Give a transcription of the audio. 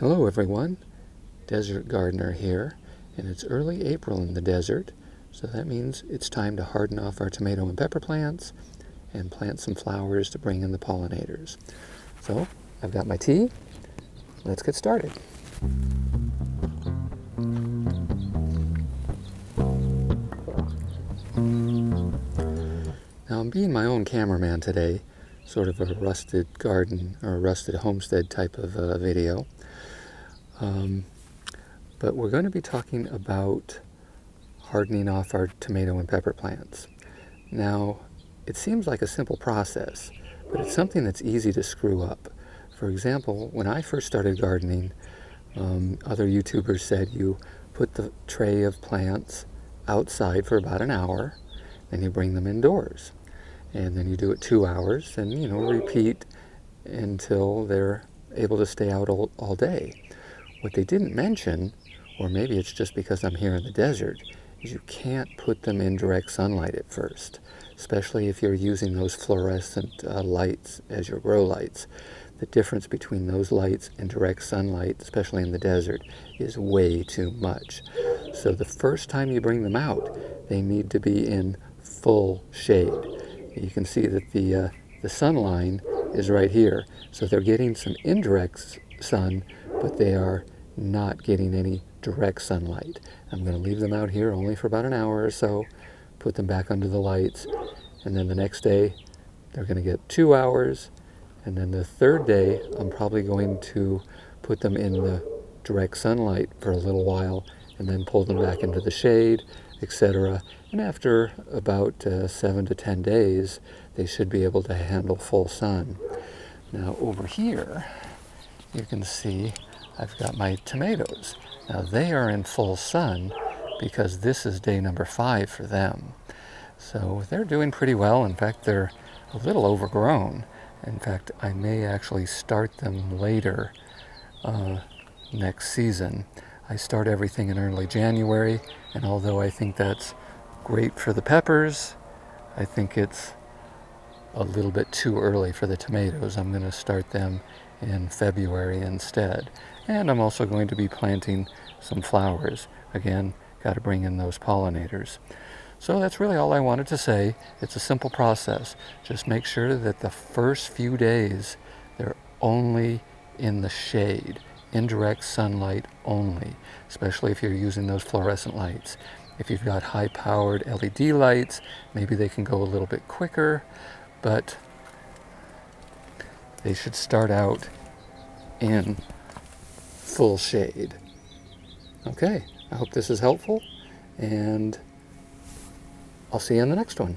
Hello everyone, Desert Gardener here, and it's early April in the desert, so that means it's time to harden off our tomato and pepper plants and plant some flowers to bring in the pollinators. So I've got my tea, let's get started. Now I'm being my own cameraman today, sort of a rusted garden or a rusted homestead type of video. But we're going to be talking about hardening off our tomato and pepper plants. Now, it seems like a simple process, but it's something that's easy to screw up. For example, when I first started gardening, other YouTubers said you put the tray of plants outside for about an hour, then you bring them indoors. And then you do it 2 hours, and repeat until they're able to stay out all day. What they didn't mention, or maybe it's just because I'm here in the desert, is you can't put them in direct sunlight at first, especially if you're using those fluorescent lights as your grow lights. The difference between those lights and direct sunlight, especially in the desert, is way too much. So the first time you bring them out, they need to be in full shade. You can see that the sun line is right here, so they're getting some indirect sun, but they are not getting any direct sunlight. I'm going to leave them out here only for about an hour or so, put them back under the lights, and then the next day they're going to get 2 hours, and then the third day I'm probably going to put them in the direct sunlight for a little while and then pull them back into the shade, etc. And after about 7 to 10 days they should be able to handle full sun. Now over here you can see I've got my tomatoes. Now they are in full sun because this is day number 5 for them. So they're doing pretty well. In fact, they're a little overgrown. In fact, I may actually start them later next season. I start everything in early January, and although I think that's great for the peppers, I think it's a little bit too early for the tomatoes. I'm going to start them in February instead. And I'm also going to be planting some flowers. Again, got to bring in those pollinators. So that's really all I wanted to say. It's a simple process. Just make sure that the first few days they're only in the shade, indirect sunlight only, especially if you're using those fluorescent lights. If you've got high-powered LED lights, maybe they can go a little bit quicker, but they should start out in full shade. Okay, I hope this is helpful, and I'll see you in the next one.